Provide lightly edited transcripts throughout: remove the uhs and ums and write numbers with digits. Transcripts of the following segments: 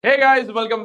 Hey guys welcome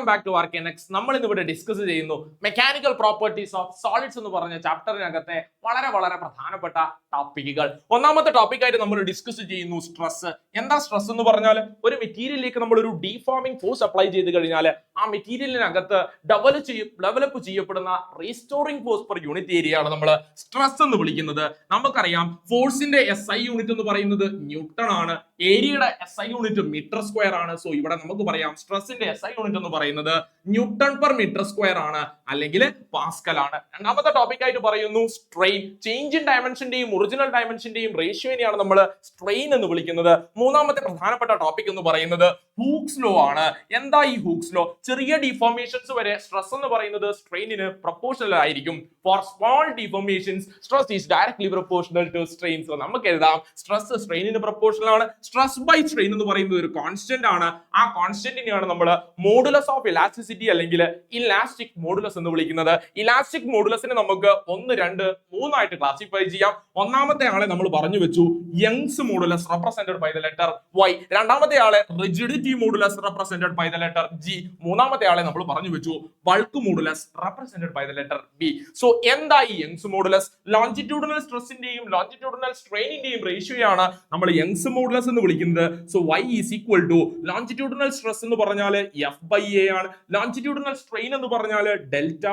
back to RKNX. നമ്മൾ ഇന്ന് ഇവിടെ ഡിസ്കസ് ചെയ്യുന്നു മെക്കാനിക്കൽ പ്രോപ്പർട്ടീസ് ഓഫ് സോളിഡ്സ് എന്ന് പറഞ്ഞ ചാപ്റ്ററിനകത്തെ വളരെ വളരെ പ്രധാനപ്പെട്ട ടോപ്പിക്കുകൾ. ഒന്നാമത്തെ ടോപ്പിക്കായിട്ട് നമ്മൾ ഡിസ്കസ് ചെയ്യുന്നു സ്ട്രെസ്. എന്താ സ്ട്രെസ് എന്ന് പറഞ്ഞാൽ ഒരു മെറ്റീരിയലിലേക്ക് നമ്മൾ ഒരു ഡീഫോമിംഗ് ഫോഴ്സ് അപ്ലൈ ചെയ്ത് കഴിഞ്ഞാൽ ആ മെറ്റീരിയലിനകത്ത് ഡെവലപ്പ് ചെയ്യപ്പെടുന്ന restoring force per unit area ആണ് നമ്മൾ സ്ട്രെസ് എന്ന് വിളിക്കുന്നത്. നമുക്കറിയാം ഫോഴ്സിന്റെ SI യൂണിറ്റ് എന്ന് പറയുന്നത് ന്യൂട്ടൺ ആണ്, ഏരിയയുടെ SI യൂണിറ്റ് മീറ്റർ സ്ക്വയർ ആണ്. സോ ഇവിടെ നമുക്ക് പറയാം സ്ട്രെസിന്റെ SI യൂണിറ്റ് എന്ന് പറയുന്നത് ന്യൂട്ടൺ പെർ മീറ്റർ സ്ക്വയർ ആണ്, അല്ലെങ്കിൽ പാസ്കൽ ആണ്. രണ്ടാമത്തെ ടോപ്പിക് ആയിട്ട് പറയുന്നു സ്ട്രെയിൻ. ചേഞ്ച് ഇൻ ഡയമെൻഷന്റെയും ഒറിജിനൽ ഡയമെൻഷന്റെയും റേഷ്യോനെയാണ് നമ്മൾ സ്ട്രെയിൻ എന്ന് വിളിക്കുന്നത്. മൂന്നാമത്തെ പ്രധാനപ്പെട്ട ടോപ്പിക് എന്ന് പറയുന്നത് ഹൂക്സ് ലോ ആണ്. എന്താ ഈ ഹൂക്സ് ലോ? ചെറിയ ഡിഫോർമേഷൻസ് വരെ സ്ട്രെസ് എന്ന് പറയുന്നത് സ്ട്രെയിനിന് പ്രൊപ്പോർഷണൽ ആയിരിക്കും. For small deformations stress is directly proportional to strain. So നമുക്ക് എഴുതാം സ്ട്രെസ് സ്ട്രെയിനിന് പ്രൊപ്പോർഷണൽ ആണ്. സ്ട്രെസ് ബൈ സ്ട്രെയിൻ എന്ന് പറയുന്നത് ഒരു കോൺസ്റ്റന്റ് ആണ്. ആ കോൺസ്റ്റന്റിനെയാണ് നമ്മൾ മോഡുലസ് ഓഫ് ഇലാസ്റ്റിസിറ്റി അല്ലെങ്കിൽ ഇലാസ്റ്റിക് മോഡുലസ് എന്ന് വിളിക്കുന്നത്. ഇലാസ്റ്റിക് മോഡുലസിനെ നമുക്ക് 1, 2, 3 ആയിട്ട് ക്ലാസിഫൈ ചെയ്യാം. ഒന്നാമത്തെ ആളെ നമ്മൾ പറഞ്ഞു വെച്ചു Young's modulus represented by the letter Y. രണ്ടാമത്തെ ആളെ rigidity modulus represented by the letter G. മൂന്നാമത്തെ ആളെ നമ്മൾ പറഞ്ഞു വെച്ചു bulk modulus represented by the letter B. So എന്താ ഈ യങ്സ് മോഡുലസ്? ലോഞ്ചിറ്റ്യൂഡിനൽ സ്ട്രെസിന്റെയും ലോഞ്ചിറ്റ്യൂഡിനൽ സ്ട്രെയിനിന്റെയും റേഷ്യോയാണ് നമ്മൾ യങ്സ് മോഡുലസ് എന്ന് വിളിക്കുന്നത്. So Y is equal to longitudinal stress എന്ന് പറഞ്ഞാൽ F/A ആണ്. ലോഞ്ചിറ്റ്യൂഡിനൽ സ്ട്രെയിൻ എന്ന് പറഞ്ഞാൽ delta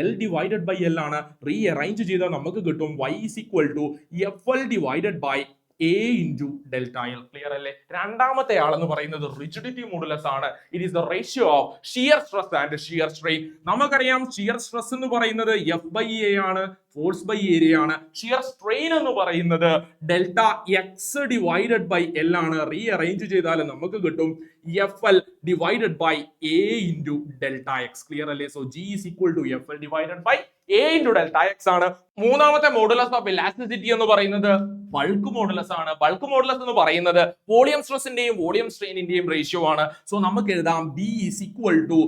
L divided by L ആണ്. റീഅറേഞ്ച് ചെയ്താൽ നമുക്ക് കിട്ടും Y is equal to FL divided by A into delta L. Clear അല്ലേ? രണ്ടാമത്തെ ആളെന്ന് പറയുന്നത് റിജിഡിറ്റി മോഡുലസ് ആണ്. It is the ratio of shear stress and shear strain. നമുക്കറിയാം ഷിയർ സ്ട്രെസ് എന്ന് പറയുന്നത് F/A ആണ്, ഫോഴ്സ് ബൈ ഏരിയ ആണ്. ഷിയർ സ്ട്രെയിൻ എന്ന് പറയുന്നത് delta X divided by L ആണ്. റീഅറേഞ്ച് ചെയ്താൽ നമുക്ക് കിട്ടും FL divided by A into delta X. Clear അല്ലേ? So G is equal to FL divided by A into delta X ആണ്. മൂന്നാമത്തെ മോഡുലസ് ഓഫ് ഇലാസ്റ്റിസിറ്റി എന്ന് പറയുന്നത് ബൾക്ക് മോഡുലസ് ആണ്. ബൾക്ക് മോഡുലസ് എന്ന് പറയുന്നത് വോളിയം സ്ട്രെസിന്റെയും വോളിയം സ്ട്രെയിനിന്റെയും റേഷ്യോ ആണ്. സോ നമുക്ക് എഴുതാം B is equal to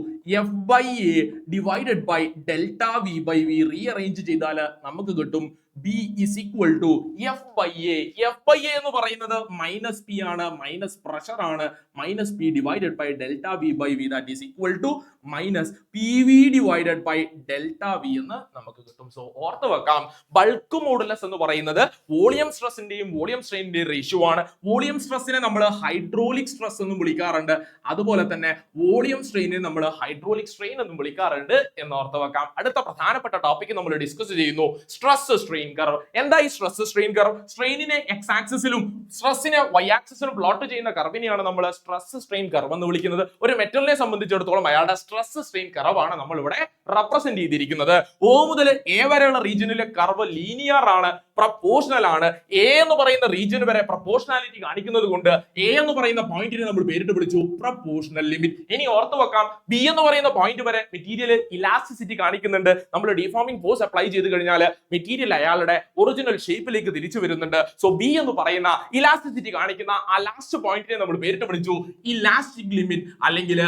F/A divided by delta V by V. Rearrange ചെയ്താൽ നമുക്ക് കിട്ടും B is equal to F/A. F/A എന്ന് പറയുന്നത് -P ആണ്, മൈനസ് പ്രഷർ ആണ്. -P divided by delta V by V that is equal to -PV divided by delta V എന്ന് നമുക്ക് കിട്ടും. സോ ഓർത്ത് വെക്കാം, ബൾക്ക് മോഡുലസ് എന്ന് പറയുന്നത് വോളിയം സ്ട്രെസിന്റെയും വോളിയം സ്ട്രെയിനിന്റെയും റേഷ്യോ ആണ്. വോളിയം സ്ട്രെസ്സിനെ നമ്മൾ ഹൈഡ്രോളിക് സ്ട്രെസ് എന്നും വിളിക്കാറുണ്ട്. അതുപോലെ തന്നെ വോളിയം സ്ട്രെയിനെ നമ്മൾ ഹൈഡ്രോളിക് സ്ട്രെയിൻ എന്നും വിളിക്കാറുണ്ട് എന്ന് ഓർത്ത് വെക്കാം. അടുത്ത പ്രധാനപ്പെട്ട ടോപ്പിക് നമ്മൾ ഡിസ്കസ് ചെയ്യുന്നു സ്ട്രെസ് സ്ട്രെയിൻ കർവ്. എന്താ ഈ സ്ട്രെസ് സ്ട്രെയിൻ കർവ്? സ്ട്രെയിനിനെ X ആക്സിസിലും സ്ട്രെസ്സിനെ Y ആക്സിസിലും പ്ലോട്ട് ചെയ്യുന്ന കർവിനെയാണ് നമ്മൾ സ്ട്രെസ് സ്ട്രെയിൻ കർവ് എന്ന് വിളിക്കുന്നത്. ഒരു മെറ്റലിനെ സംബന്ധിച്ചിടത്തോളം അയാളുടെ സ്ട്രെസ് സ്ട്രെയിൻ കർവ് ആണ് നമ്മൾ ഇവിടെ റെപ്രസെന്റ് ചെയ്തിരിക്കുന്നത്. O മുതൽ A വരെയുള്ള റീജിയനിലെ കർവ് ലീനിയർ ആണ്, പ്രൊപ്പോർഷണൽ ആണ്. A എന്ന് പറയുന്ന റീജിയൻ വരെ പ്രൊപ്പോർഷണാലിറ്റി കാണിക്കുന്നത് കൊണ്ട് A എന്ന് പറയുന്ന പോയിന്റിനെ നമ്മൾ പേരിട്ട് വിളിച്ചു പ്രൊപ്പോർഷണൽ ലിമിറ്റ്. ഇനി ഓർത്ത് വെക്കാം, B എന്ന് പറയുന്ന പോയിന്റ് വരെ മെറ്റീരിയൽ ഇലാസ്റ്റിസിറ്റി കാണിക്കുന്നുണ്ട്. നമ്മൾ ഡിഫോമിംഗ് ഫോഴ്സ് അപ്ലൈ ചെയ്ത് കഴിഞ്ഞാൽ മെറ്റീരിയൽ അയാളുടെ ഒറിജിനൽ ഷേപ്പിലേക്ക് തിരിച്ചു വരുന്നുണ്ട്. സോ B എന്ന് പറയുന്ന ഇലാസ്റ്റിസിറ്റി കാണിക്കുന്ന ആ ലാസ്റ്റ് പോയിന്റിനെ നമ്മൾ പേരിട്ട് വിളിച്ചു ഇലാസ്റ്റിക് ലിമിറ്റ് അല്ലെങ്കിൽ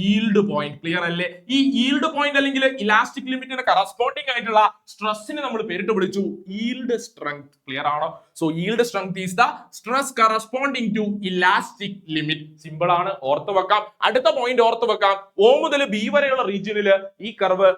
ഈൽഡ് പോയിന്റ്. ക്ലിയർ അല്ലേ? ഈ ഈൽഡ് പോയിന്റ് അല്ലെങ്കിൽ ഇലാസ്റ്റിക് ലിമിറ്റിന് കറസ്പോണ്ടിങ് ആയിട്ടുള്ള സ്ട്രെസ്സിനെ നമ്മൾ പേരിട്ട് വിളിച്ചു ഈൽഡ് സ്ട്രെങ്ത്. ക്ലിയർ ആണോ? So yield strength is the stress corresponding to elastic limit. Simple ആണ്, ഓർത്ത് വെക്കാം. അടുത്ത പോയിന്റ് ഓർത്ത് വെക്കാം, O മുതൽ B വരെയുള്ള റീജിയനിൽ ഈ കർവ്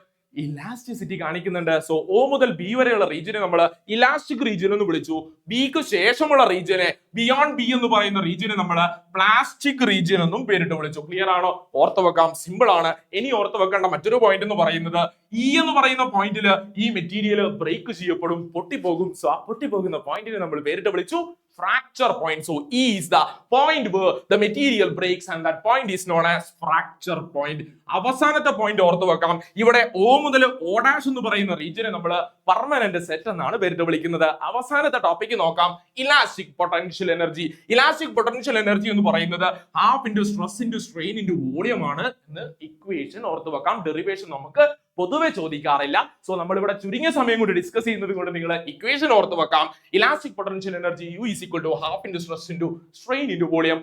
ഇലാസ്റ്റിസിറ്റി കാണിക്കുന്നുണ്ട്. സോ O മുതൽ B വരെയുള്ള റീജിയനെ നമ്മൾ ഇലാസ്റ്റിക് റീജിയൻ എന്ന് വിളിച്ചു. ബിക്ക് ശേഷമുള്ള റീജിയനെ ബിയോണ്ട് B എന്ന് പറയുന്ന റീജിയനെ നമ്മൾ പ്ലാസ്റ്റിക് റീജിയൻ എന്നും പേരിട്ട് വിളിച്ചു. ക്ലിയർ ആണോ? ഓർത്ത് വെക്കാം, സിമ്പിൾ ആണ്. ഇനി ഓർത്ത് വെക്കേണ്ട മറ്റൊരു പോയിന്റ് എന്ന് പറയുന്നത് E എന്ന് പറയുന്ന പോയിന്റിൽ ഈ മെറ്റീരിയൽ ബ്രേക്ക് ചെയ്യപ്പെടും, പൊട്ടിപ്പോകും. സോ ആ പൊട്ടിപ്പോകുന്ന പോയിന്റിനെ നമ്മൾ പേരിട്ട് വിളിച്ചു fracture point. So E is the point where the material breaks and that point is known as fracture point. അവസാനത്തെ പോയിന്റ് ഓർത്ത് വെക്കാം, ഇവിടെ O മുതൽ O' എന്ന് പറയുന്ന റീജിയനെ നമ്മൾ പെർമനന്റ് സെറ്റ് എന്നാണ് പേരിട്ട് വിളിക്കുന്നത്. അവസാനത്തെ ടോപ്പിക്ക് നോക്കാം, elastic potential energy. Elastic potential energy എന്ന് പറയുന്നത് half into stress into strain into volume ആണ് എന്ന് ഇക്വേഷൻ ഓർത്ത് വെക്കാം. ഡെറിവേഷൻ നമുക്ക് പൊതുവെ ചോദിക്കാറില്ല. സോ നമ്മൾ ഇവിടെ ചുരുങ്ങിയ സമയം കൊണ്ട് ഡിസ്കസ് ചെയ്യുന്നത് കൊണ്ട് നിങ്ങൾ ഇക്വേഷൻ ഓർത്ത് വെക്കാം. Elastic potential energy U is equal to half into stress into strain into volume.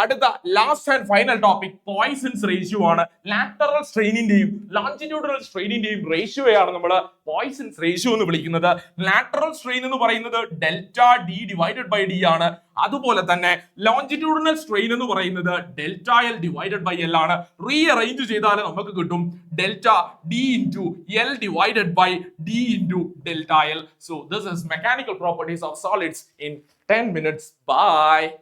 അടുത്ത last and final topic Poisson's ratio ആണ്. ലാറ്ററൽ സ്ട്രെയിനിന്റെയും ലോഞ്ചിറ്റ്യൂഡിനൽ സ്ട്രെയിനിന്റെയും റേഷ്യോയാണ് നമ്മൾ പോയ്സൺസ് റേഷ്യോ എന്ന് വിളിക്കുന്നത്. ലാറ്ററൽ സ്ട്രെയിൻ എന്ന് പറയുന്നത് delta D divided by D ആണ്. അതുപോലെ തന്നെ ലോഞ്ചിറ്റ്യൂഡിനൽ സ്ട്രെയിൻ എന്ന് പറയുന്നത് delta L divided by L ആണ്. റീഅറേഞ്ച് ചെയ്താൽ നമുക്ക് കിട്ടും delta D into L divided by D into delta L. So this is mechanical properties of solids in 10 minutes. Bye.